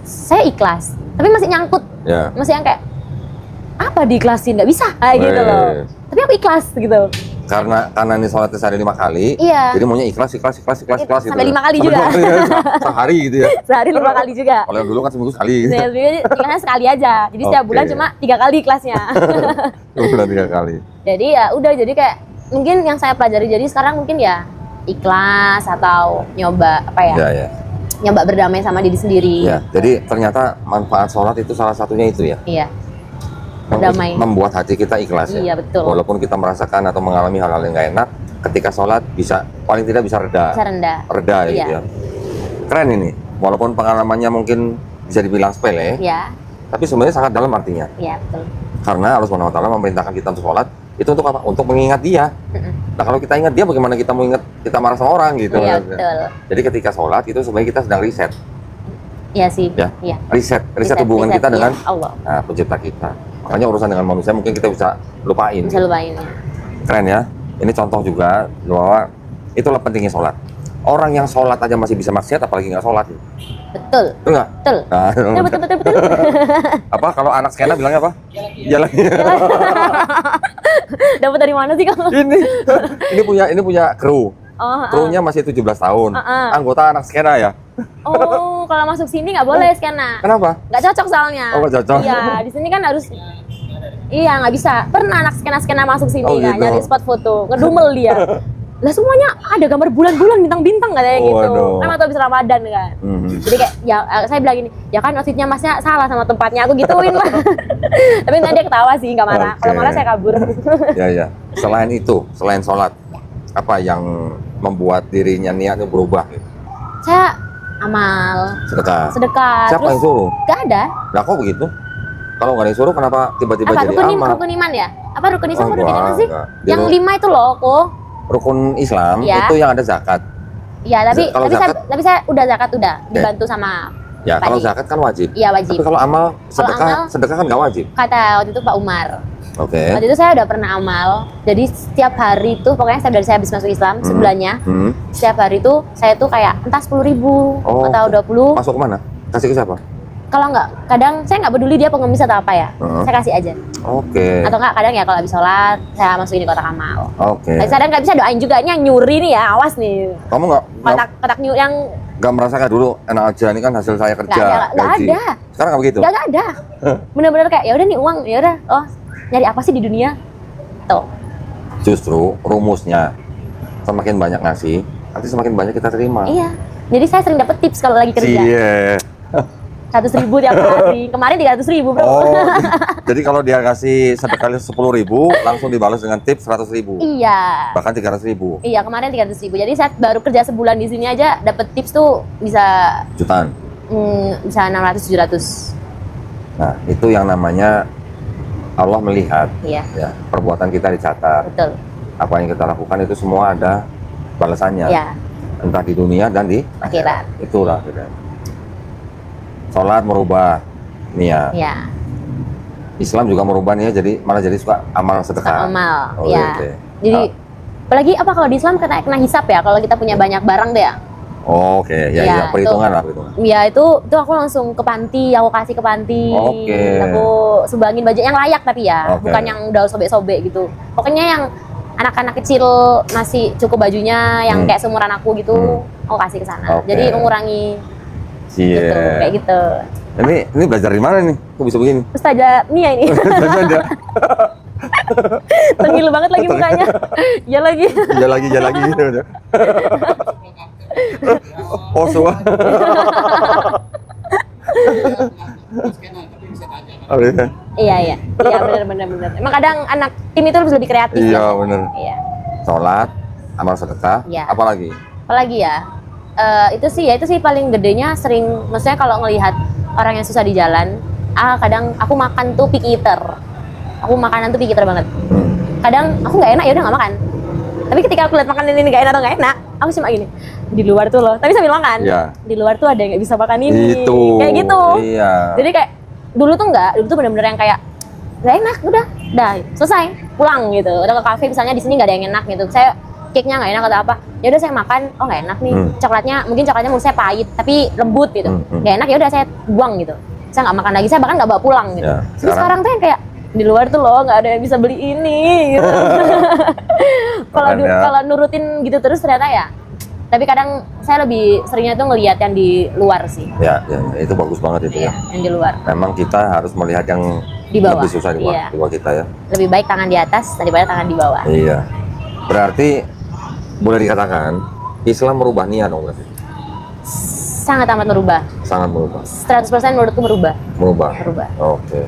Saya ikhlas, tapi masih nyangkut. Ya. Masih yang kayak apa diikhlasin, nggak bisa kayak gitu loh. Tapi aku ikhlas gitu. Karena ini sholatnya sehari 5 kali, Iya. jadi maunya ikhlas gitu. Sampai 5 kali juga. Sehari gitu ya. Sehari 5 kali juga. Kalau yang dulu kan seminggu sekali. Saya ikhlasnya sekali aja. Jadi setiap bulan cuma 3 kali ikhlasnya. Bulan 3 kali. Jadi ya udah, jadi kayak mungkin yang saya pelajari jadi sekarang mungkin ya ikhlas atau nyoba apa ya? Ya, ya. Nyoba berdamai sama diri sendiri. Ya, jadi ternyata manfaat sholat itu salah satunya itu ya. Iya. Berdamai. Membuat hati kita ikhlas ya. Iya, betul. Walaupun kita merasakan atau mengalami hal-hal yang gak enak, ketika sholat bisa paling tidak bisa reda. Bisa rendah. Reda Iya. gitu ya. Keren ini. Walaupun pengalamannya mungkin bisa dibilang sepele, Iya. tapi sebenarnya sangat dalam artinya. Iya, betul. Karena Allah SWT memerintahkan kita untuk sholat, itu untuk apa? Untuk mengingat dia. Nah kalau kita ingat dia, bagaimana kita mau ingat kita marah sama orang gitu. Iya, betul. Jadi ketika sholat itu sebenarnya kita sedang riset. Iya sih. Ya. Iya. Riset hubungan kita iya. dengan Allah. pencipta kita. Makanya urusan dengan manusia mungkin kita bisa lupain. Bisa lupain ya. Keren ya. Ini contoh juga bahwa itulah pentingnya sholat. Orang yang sholat aja masih bisa maksiat, apalagi nggak sholat. Betul. Betul nggak? Betul. Nah, Betul. apa kalau anak skena bilangnya apa? Jalan. Dapat dari mana sih kamu? ini punya kru. Oh, Krunya masih 17 tahun. Anggota anak skena ya. oh, kalau masuk sini nggak boleh skena. Kenapa? Nggak cocok soalnya. Oh, nggak cocok. Iya, di sini kan harus. Iya, nggak bisa. Pernah anak skena masuk sini kan, gitu. nyari spot foto, ngedumel dia. Lah semuanya ada gambar bulan-bulan, bintang-bintang katanya gitu. Waduh. Kan waktu habis Ramadan kan. Jadi kayak ya saya bilang gini, ya kan outfitnya masnya salah sama tempatnya, aku gituin lah. Tapi nanti dia ketawa sih, nggak marah. Kalau marah saya kabur. Ya. Selain itu, selain sholat, apa yang membuat dirinya niatnya berubah? Gitu? Saya amal, Sedekah. Siapa terus yang suruh? nggak ada. Nah kok begitu? Kalau nggak disuruh, kenapa tiba-tiba Apa jadi rukun, amal? rukun iman ya? Apa rukun Islam? Oh, Rukun iman sih? enggak. Yang 5 itu loh, kok. Rukun Islam Ya. itu yang ada zakat. Iya, Kalau tapi saya udah zakat udah dibantu sama Ya, Pak kalau Di. zakat kan wajib. Iya, wajib. Tapi kalau amal, amal- sedekah kan nggak wajib. Kata waktu itu Pak Umar. Oke. Waktu itu saya udah pernah amal. Jadi setiap hari tuh pokoknya dari saya habis masuk Islam sebulannya, setiap hari tuh saya tuh kayak entah 10.000 Oh, atau 20. Masuk kemana? Kasih ke siapa? kalau nggak, kadang saya nggak peduli dia pengemis atau apa ya, saya kasih aja. Oke. Atau nggak kadang ya kalau habis sholat saya masukin di kotak amal. Oke. Kadang nggak bisa doain juga, ini yang nyuri nih ya, awas nih. Kamu Kotak nyuri yang nggak merasakan dulu enak aja, ini kan hasil saya kerja. nggak gaji. ada. Sekarang nggak begitu? Nggak ada. Bener-bener kayak ya udah nih uang, ya udah. Oh nyari apa sih di dunia? Tuh. Justru rumusnya semakin banyak ngasih, nanti semakin banyak kita terima. Iya. Jadi saya sering dapet tips kalau lagi kerja. Iya. 100.000 tiap hari. Kemarin 300.000 bro. Oh, jadi kalau dia kasih sedekah 10.000, langsung dibalas dengan tips 100.000. Iya. Bahkan 300.000. Iya kemarin 300.000. Jadi saya baru kerja sebulan di sini aja dapet tips tuh bisa Jutaan. bisa 600-700. Nah, itu yang namanya Allah melihat. Iya. Ya, perbuatan kita dicatat. Betul. Apa yang kita lakukan itu semua ada balasannya. Iya. Entah di dunia dan di Akhirat. Itulah. Sholat merubah niat. Iya. Islam juga merubah niat, jadi malah jadi suka amal sedekah. Amal. Oh, Iya. oke. Jadi apalagi apa kalau di Islam kena hisap ya kalau kita punya banyak barang deh ya. Oh, oke, ya, Ya, perhitungan lah, perhitungan. Ya itu aku langsung ke panti, aku kasih ke panti. Oke. Aku sumbangin baju yang layak tapi ya, Oke. bukan yang udah sobek-sobek gitu. Pokoknya yang anak-anak kecil masih cukup bajunya, yang kayak seumuran aku gitu, aku kasih ke sana. Oke. Jadi mengurangi Iya. gitu, kayak gitu. Ini belajar di mana nih? Kok bisa begini? Ustazah Nia ini, Belajar. tengil banget lagi mukanya. Iya lagi. Iya lagi. Oh, suah. Oh, iya. Iya benar. Emang kadang anak tim itu lebih kreatif. Iya, ya? benar. Iya. Sholat, amal sedekah, Iya. apalagi? Apalagi ya, itu sih paling gedenya sering, maksudnya kalau ngelihat orang yang susah di jalan, kadang aku makan tuh picky eater. Aku makanan tuh picky eater banget. Kadang aku nggak enak ya udah nggak makan. Tapi ketika aku lihat makanan ini nggak enak atau nggak enak, aku cuma gini di luar tuh loh. Tapi sambil makan. Iya. Di luar tuh ada yang nggak bisa makan ini. Itu. Kayak gitu. Iya. Jadi kayak dulu tuh bener-bener yang kayak nggak enak, udah selesai, pulang gitu. Udah ke kafe misalnya di sini nggak ada yang enak gitu. Saya cake-nya nggak enak atau apa, ya udah saya makan, oh nggak enak nih. Coklatnya menurut saya pahit tapi lembut gitu, nggak enak ya udah saya buang gitu. Saya nggak makan lagi, saya bahkan nggak bawa pulang gitu. Ya, Terus sekarang tuh yang kayak di luar tuh loh nggak ada yang bisa beli ini gitu. Kalau nurutin gitu terus ternyata ya. Tapi kadang saya lebih seringnya tuh ngelihat yang di luar sih. Ya, itu bagus banget itu ya. Yang di luar. Memang kita harus melihat yang Di bawah. lebih susah di bawah kita ya. Lebih baik tangan di atas daripada tangan di bawah. Iya. Berarti boleh dikatakan Islam merubah niat dong berarti? Sangat amat merubah. Sangat merubah. 100% menurutku merubah. Merubah. Oke.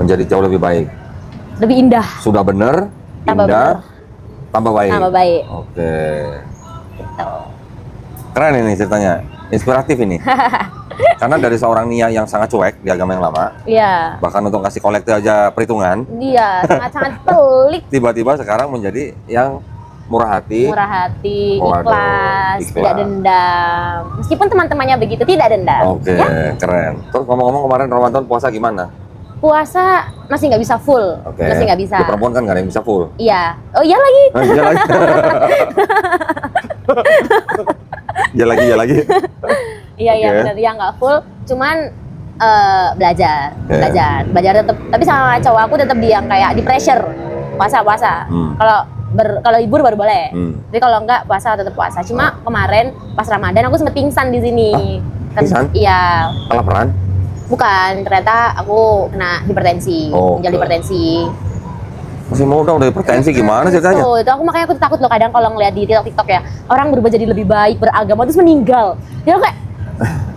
Menjadi jauh lebih baik. Lebih indah. Sudah benar, Tambah indah, tambah baik. Tambah baik. Oke. Gitu. Keren ini ceritanya. Inspiratif ini. Karena dari seorang Nia yang sangat cuek di agama yang lama, Iya. bahkan untuk kasih kolektif aja perhitungan, Iya, sangat-sangat pelik. tiba-tiba sekarang menjadi yang murah hati. Murah hati, Waduh, ikhlas, ikhlas. tidak dendam. Meskipun teman-temannya begitu, tidak dendam. Oke, Ya? keren. Terus ngomong-ngomong kemarin Ramadan puasa gimana? Puasa masih nggak bisa full. Oke. Masih nggak bisa. Di perempuan kan nggak ada yang bisa full. Iya. Oh iya lagi. Iya lagi. Iya lagi. Iya Oke. benar ya nggak full. Cuman belajar, Oke. belajar tetap. Tapi sama cowok aku tetap yang kayak di pressure puasa. Kalau libur baru boleh. Tapi kalau enggak puasa tetap puasa. Cuma kemarin pas Ramadan aku sempet pingsan di sini. Pingsan? Iya. Kelaparan? Bukan, ternyata aku kena hipertensi, Oh, ginjal hipertensi. Masih muda udah hipertensi gimana ceritanya? Itu aku makanya aku takut loh kadang kalau ngeliat di TikTok ya, orang berubah jadi lebih baik, beragama terus meninggal. Dia kayak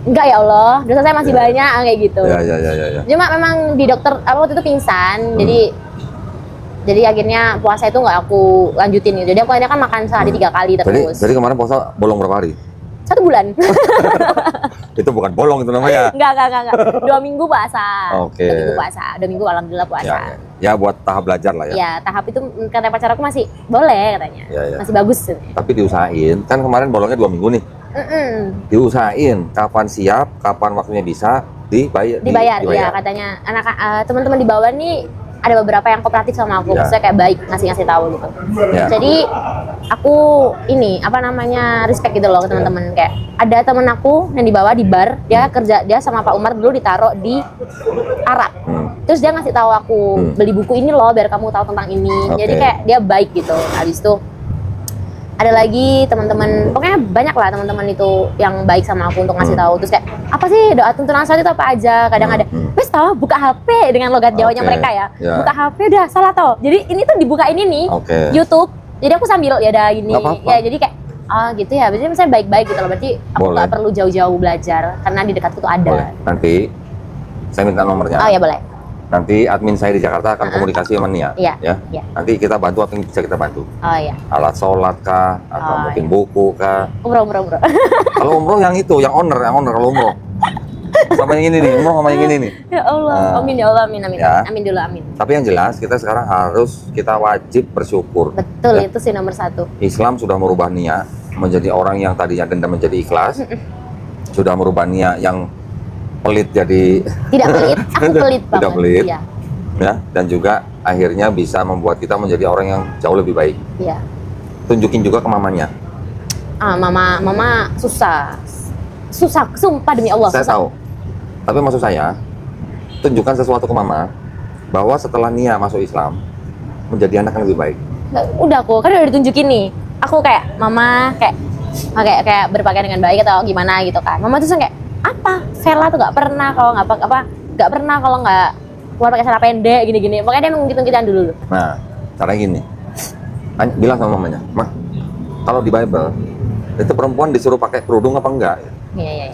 enggak ya Allah, dosa saya masih banyak kayak gitu. Ya. Cuma memang di dokter aku waktu itu pingsan, jadi akhirnya puasa itu nggak aku lanjutin gitu. Jadi aku akhirnya kan makan sehari 3 kali terus. Jadi kemarin puasa bolong berapa hari? 1 bulan. Itu bukan bolong itu namanya. Enggak. 2 minggu puasa. Oke. 2 minggu puasa. 2 minggu alhamdulillah puasa. Ya buat tahap belajar lah ya. Ya, tahap itu kata pacar aku masih boleh katanya. Ya. Masih bagus. Tapi diusahain, kan kemarin bolongnya 2 minggu nih. Diusahain kapan siap, kapan waktunya bisa dibayar. Dibayar. Ya katanya anak teman-teman di bawah nih ada beberapa yang kooperatif sama aku, Ya. maksudnya kayak baik ngasih tahu gitu. Ya. Jadi aku ini apa namanya respect gitu loh ke teman-teman. Kayak ada temen aku yang dibawa di bar, dia sama Pak Umar dulu ditaruh di Arab. Terus dia ngasih tahu aku beli buku ini loh biar kamu tahu tentang ini. Oke. Jadi kayak dia baik gitu. Habis itu ada lagi teman-teman, pokoknya banyak lah teman-teman itu yang baik sama aku untuk ngasih tahu. Terus kayak apa sih doa tuntunan salat itu apa aja? Kadang ada, wes tahu buka HP dengan logat Jawanya Oke. mereka ya. Ya. Buka HP udah salah tau. Jadi ini tuh dibukain ini Oke. YouTube. Jadi aku sambil ya udah gini. Nggak apa-apa. Ya jadi kayak gitu ya. Berarti misalnya baik-baik gitu loh. Berarti aku Boleh. nggak perlu jauh-jauh belajar karena di dekatku tuh ada. Boleh. Nanti saya minta nomornya. Oh ya boleh. Nanti admin saya di Jakarta akan komunikasi sama Nia. Iya. Ya. Iya. Nanti kita bantu apa yang bisa kita bantu. Oh iya. Alat sholat kah, atau Oh, mungkin buku kah. Umroh. Kalau umroh yang itu, yang owner kalau umroh. Sama yang ini nih, umroh sama yang ini nih. Ya Allah. Amin ya Allah, amin. Ya. Amin dulu, amin. Tapi yang jelas kita sekarang kita wajib bersyukur. Betul, Ya. itu sih nomor 1. Islam sudah merubah Nia menjadi orang yang tadinya dendam menjadi ikhlas. Sudah merubah Nia yang pelit jadi Tidak pelit, aku pelit banget. Tidak pelit. Iya. ya, dan juga akhirnya bisa membuat kita menjadi orang yang jauh lebih baik. Iya. Tunjukin juga ke mamanya. Mama susah, sumpah demi Allah. Saya susah. tahu. Tapi maksud saya, tunjukkan sesuatu ke mama bahwa setelah Nia masuk Islam menjadi anak yang lebih baik. Udah aku kan udah ditunjukin nih. Aku kayak mama kayak berpakaian dengan baik atau gimana gitu kan. Mama tuh kayak apa? Vela tuh nggak pernah kalau nggak pernah kalau nggak keluar pakai celana pendek gini-gini. Makanya dia menghitung-hitungan dulu. Nah, caranya gini. Bilang sama mamanya, "Mah, kalau di Bible itu perempuan disuruh pakai kerudung apa enggak?" Iya.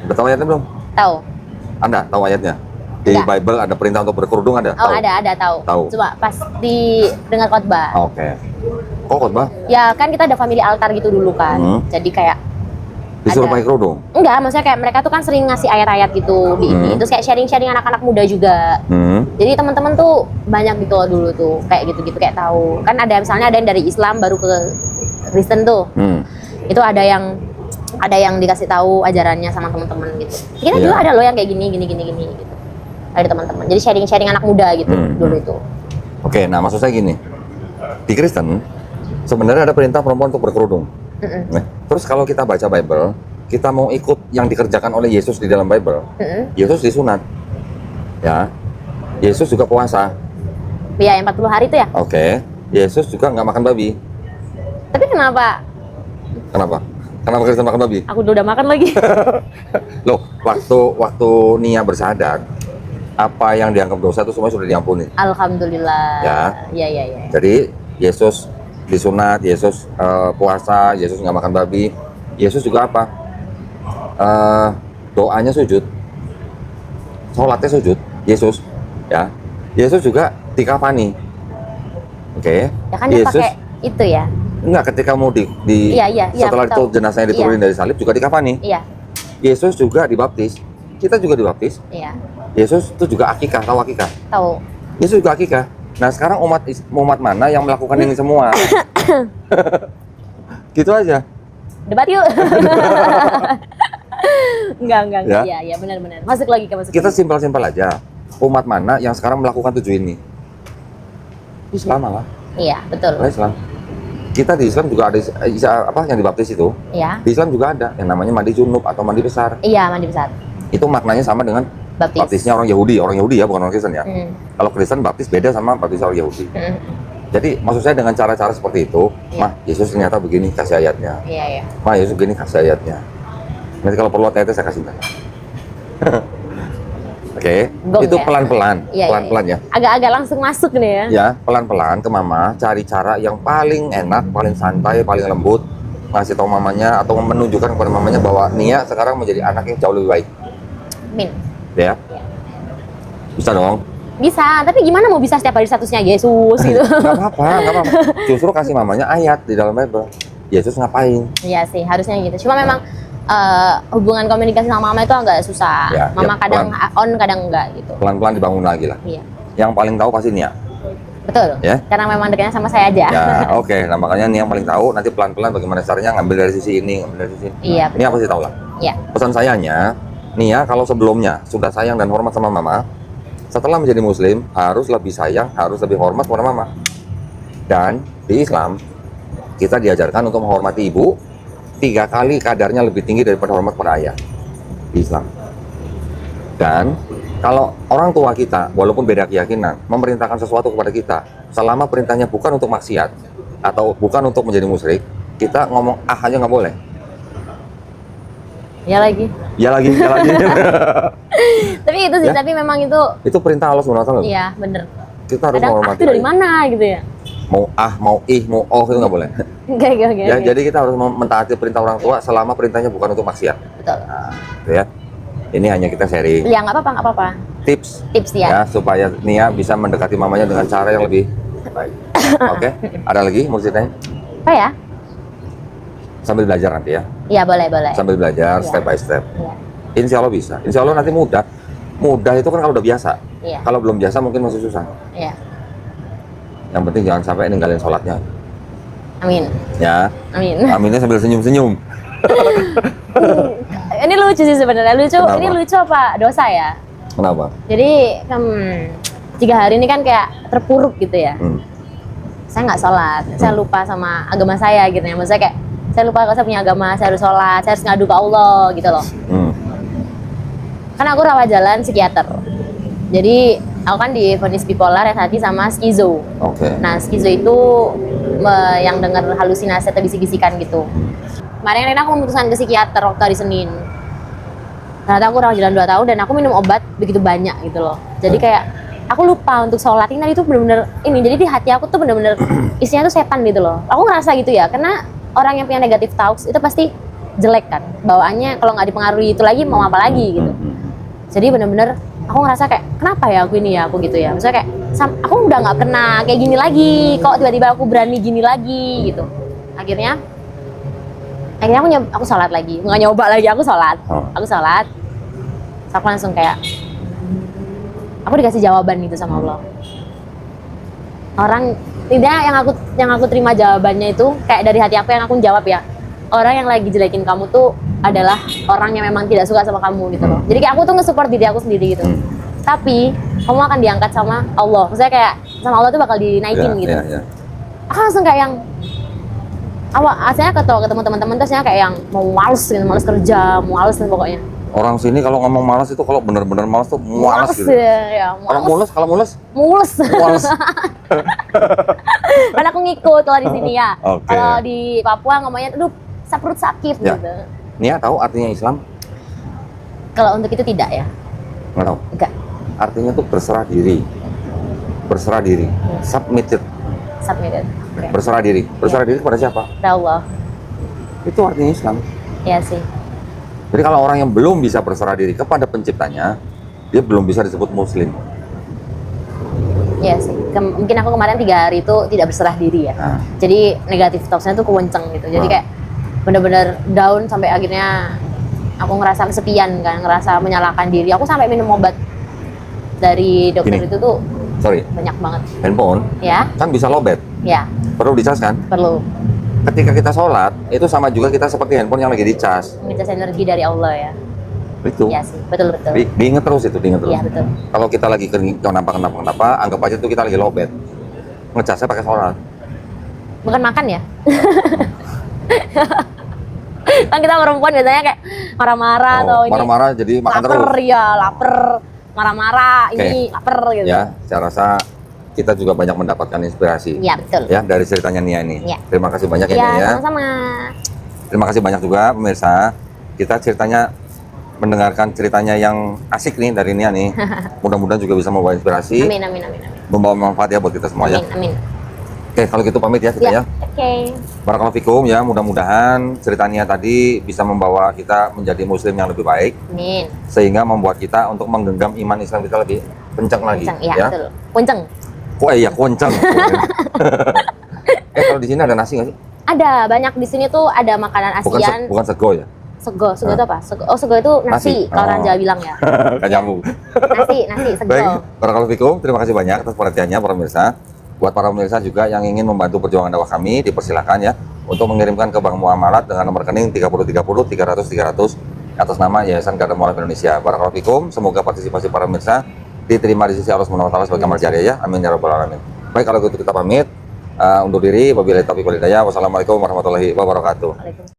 Udah tahu ayatnya belum? Tahu. Anda tahu ayatnya? Di Enggak. Bible ada perintah untuk berkerudung ada? Oh Tahu? ada tahu. Tahu. Cuma pas di dengar khotbah. Oke. Kok khotbah? Ya kan kita ada family altar gitu dulu kan. Jadi kayak Disuruh ada. pakai kerudung? Enggak, maksudnya kayak mereka tuh kan sering ngasih ayat-ayat gitu di ini. Terus kayak sharing-sharing anak-anak muda juga. Jadi teman-teman tuh banyak gitu loh dulu tuh kayak gitu-gitu kayak tahu. Kan ada misalnya ada yang dari Islam baru ke Kristen tuh. Itu ada yang dikasih tahu ajarannya sama teman-teman gitu. Kita Iya. juga ada loh yang kayak gini gitu. Dari teman-teman. Jadi sharing-sharing anak muda gitu dulu itu. Oke, nah maksud saya gini. Di Kristen sebenarnya ada perintah perempuan untuk berkerudung. Nah, terus kalau kita baca Bible, kita mau ikut yang dikerjakan oleh Yesus di dalam Bible. Yesus disunat. Ya. Yesus juga puasa. Iya, yang 40 hari itu ya. Oke. Yesus juga nggak makan babi. Tapi kenapa Kenapa? Kenapa Kristen makan babi? aku udah makan lagi? Loh, waktu Nia bersahadat, apa yang dianggap dosa itu semua sudah diampuni. Alhamdulillah. Ya. Iya. Jadi Yesus disunat, Yesus puasa, Yesus nggak makan babi. Yesus juga apa? Doanya sujud, sholatnya sujud. Yesus, ya. Yesus juga dikafani. Oke. Ya kan dia Yesus pakai itu ya. enggak, ketika mau Iya, setelah itu tahu. jenazahnya diturunin dari salib juga dikafani. Iya. Yesus juga dibaptis. Kita juga dibaptis. Iya. Yesus itu juga akikah, tahu akikah? Tahu. Yesus juga akikah. Nah, sekarang umat mana yang melakukan ini semua? Gitu aja. Debat yuk. Enggak. Ya. Iya, benar. Masuk lagi. Kita simpel-simpel aja. Umat mana yang sekarang melakukan 7 ini? Islam malah. Iya, betul. Islam. Kita di Islam juga ada yang dibaptis itu. Iya. Di Islam juga ada yang namanya mandi junub atau mandi besar. Iya, mandi besar. Itu maknanya sama dengan Baptis. baptisnya orang Yahudi ya, bukan orang Kristen ya. Kalau Kristen baptis beda sama baptis orang Yahudi. Jadi maksud saya dengan cara-cara seperti itu, Iya. Mah Yesus ternyata begini kasih ayatnya. Iya. Mah Yesus begini kasih ayatnya. Nanti kalau perlu ayatnya saya kasih. Oke, Gong itu ya? pelan-pelan, Iya, pelan-pelan ya. Agak-agak langsung masuk nih ya. Ya, pelan-pelan ke mama, cari cara yang paling enak, paling santai, paling lembut, ngasih tahu mamanya atau menunjukkan kepada mamanya bahwa Nia sekarang menjadi anak yang jauh lebih baik. Min. Ya. Iya. Bisa dong. Bisa, tapi gimana mau bisa setiap hari statusnya Yesus gitu. Nggak apa-apa. Justru kasih mamanya ayat di dalam Bible. Yesus ngapain? Iya sih, harusnya gitu. Cuma memang hubungan komunikasi sama mama itu agak susah. Ya, Mama ya, kadang on, kadang enggak gitu. Pelan-pelan dibangun lagi lah. Iya. Yang paling tahu pasti Nia. Betul. Ya. Karena memang dekatnya sama saya aja. Ya, oke. Nah, makanya Nia yang paling tahu. Nanti pelan-pelan bagaimana caranya ngambil dari sisi ini, ngambil dari sisi ini. Iya, Nia pasti tahu lah. Iya. Pesan sayanya, Nia kalau sebelumnya sudah sayang dan hormat sama mama, setelah menjadi muslim harus lebih sayang, harus lebih hormat kepada mama. Dan di Islam kita diajarkan untuk menghormati ibu 3 kali kadarnya lebih tinggi daripada hormat kepada ayah di Islam. Dan kalau orang tua kita walaupun beda keyakinan memerintahkan sesuatu kepada kita, selama perintahnya bukan untuk maksiat atau bukan untuk menjadi musyrik, kita ngomong ah aja nggak boleh. Ya lagi. Ya lagi, ya lagi. Tapi itu sih, Ya. tapi memang itu Itu perintah Allah SWT. iya bener. Kita harus Kadang menghormati. itu dari mana gitu ya? Mau ah, mau ih, mau oh itu nggak boleh. Oke. Ya, jadi kita harus mentaati perintah orang tua selama perintahnya bukan untuk maksiat. Betul. Nah, gitu ya. Ini hanya kita sharing Ya nggak apa-apa. tips Tips ya. ya supaya Nia bisa mendekati mamanya dengan cara yang lebih baik. Oke, ada lagi mau ceritanya? Apa ya? Sambil belajar nanti ya. Iya boleh. Sambil belajar Iya. step by step. Iya. Insya Allah bisa. Insya Allah nanti mudah. Mudah itu kan kalau udah biasa. Iya. Kalau belum biasa mungkin masih susah. Iya. Yang penting jangan sampai ninggalin sholatnya. Amin. Ya. Amin. Aminnya sambil senyum-senyum. Ini lucu sih sebenarnya. Kenapa? Ini lucu apa dosa ya? Kenapa? Jadi 3 hari ini kan kayak terpuruk gitu ya. Saya nggak sholat, saya lupa sama agama saya gitu ya. Maksudnya kayak saya lupa kalau saya punya agama, saya harus sholat, saya harus ngadu ke Allah gitu loh. Kan aku rawat jalan psikiater. Jadi aku kan divonis bipolar, anxiety sama skizo. Oke. Nah skizo itu yang dengar halusinasi atau bisik-bisikan gitu. Kemarin aku memutuskan ke psikiater waktu hari Senin. Ternyata aku rawat jalan 2 tahun dan aku minum obat begitu banyak gitu loh. Jadi kayak aku lupa untuk sholat. Ini tadi tuh bener-bener ini. Jadi di hati aku tuh bener-bener isinya tuh setan gitu loh. Aku ngerasa gitu ya, karena orang yang punya negative thoughts itu pasti jelek kan. Bawaannya kalau nggak dipengaruhi itu lagi mau apa lagi gitu. Jadi bener-bener aku ngerasa kayak kenapa ya aku ini ya aku gitu ya. Maksudnya kayak aku udah nggak pernah kayak gini lagi. Kok tiba-tiba aku berani gini lagi gitu. Akhirnya aku sholat lagi. Nggak nyoba lagi, aku sholat. Aku sholat. Terus aku langsung kayak aku dikasih jawaban gitu sama Allah. Orang tidak yang aku terima jawabannya itu kayak dari hati aku yang aku jawab ya. Orang yang lagi jelekin kamu tuh adalah orang yang memang tidak suka sama kamu gitu loh. Jadi kayak aku tuh nge-support diri aku sendiri gitu. Tapi kamu akan diangkat sama Allah. Maksudnya kayak sama Allah tuh bakal dinaikin gitu. Ya. Aku langsung kayak yang asalnya ketemu teman-teman terus kayak yang mau males gitu, males kerja, males pokoknya. Orang sini kalau ngomong malas itu kalau benar-benar malas tuh malas gitu. Ya, Kalau mules, mules. malas. Karena aku ngikut kalau di sini ya. Oke. Kalau di Papua ngomongnya aduh perut sakit Ya. gitu. Nia tahu artinya Islam? Kalau untuk itu tidak ya. Nggak tahu. Enggak. Artinya tuh berserah diri. Berserah diri. Submitted. Submitted. Oke. Berserah diri. Berserah diri kepada siapa? Ya Allah. Itu artinya Islam. Iya sih. Jadi kalau orang yang belum bisa berserah diri kepada penciptanya, dia belum bisa disebut muslim. Iya sih. Mungkin aku kemarin 3 hari itu tidak berserah diri ya. Nah. Jadi negatif talks-nya tuh kewenceng gitu. Jadi Nah. kayak bener-bener down sampai akhirnya aku ngerasa kesepian kan, ngerasa menyalahkan diri. Aku sampai minum obat dari dokter Gini. itu tuh Sorry, banyak banget. handphone Ya, kan bisa lowbat, ya perlu dicas kan? perlu Ketika kita sholat, itu sama juga kita seperti handphone yang lagi dicas. ngecas energi dari Allah ya. Itu. Iya sih, betul. Diingat terus itu, diingat terus. Iya betul. Kalau kita lagi kenapa, anggap aja itu kita lagi lowbat. Ngecasnya pakai sholat. Bukan makan ya? Kan kita perempuan biasanya kayak marah-marah atau ini. Marah-marah jadi makan lapar terus. ya, lapar. Marah-marah, Oke. ini lapar gitu. Ya, saya rasa kita juga banyak mendapatkan inspirasi. Iya betul. Ya, dari ceritanya Nia ini. Iya. Terima kasih banyak ya Iya, Nia ya. sama-sama. Terima kasih banyak juga pemirsa. Kita ceritanya mendengarkan ceritanya yang asik nih dari Nia nih. Mudah-mudahan juga bisa membawa inspirasi, Amin. membawa manfaat ya buat kita semua ya. Amin. Oke, kalau gitu pamit ya kita ya. Oke. Barakallahu fikum ya. Mudah-mudahan ceritanya tadi bisa membawa kita menjadi muslim yang lebih baik Amin. sehingga membuat kita untuk menggenggam iman Islam kita lebih kencang lagi Kenceng, iya ya. betul. Kenceng. Kok iya kencang. Kalau di sini ada nasi nggak sih? Ada banyak di sini tuh ada makanan Bukan ASEAN. bukan sego ya? Sego itu apa? Sego itu nasi. Kalau orang Oh. Jawa bilang ya. Kan nyambung. Nasi sego. Baik, barakallahu fikum. Terima kasih banyak atas perhatiannya para pemirsa. Buat para pemirsa juga yang ingin membantu perjuangan dakwah kami, dipersilahkan ya untuk mengirimkan ke Bank Muamalat dengan nomor rekening 3030 300 300 atas nama Yayasan Garda Mualaf Indonesia. Barakallahu fikum. Semoga partisipasi para pemirsa diterima di sisi Allah Subhanahu wa taala sebagai amal jariah ya. Amin ya rabbal alamin. Baik, kalau gitu kita pamit undur diri. Wabillahi taufiq wal hidayah. Wassalamualaikum warahmatullahi wabarakatuh. Waalaikumsalam.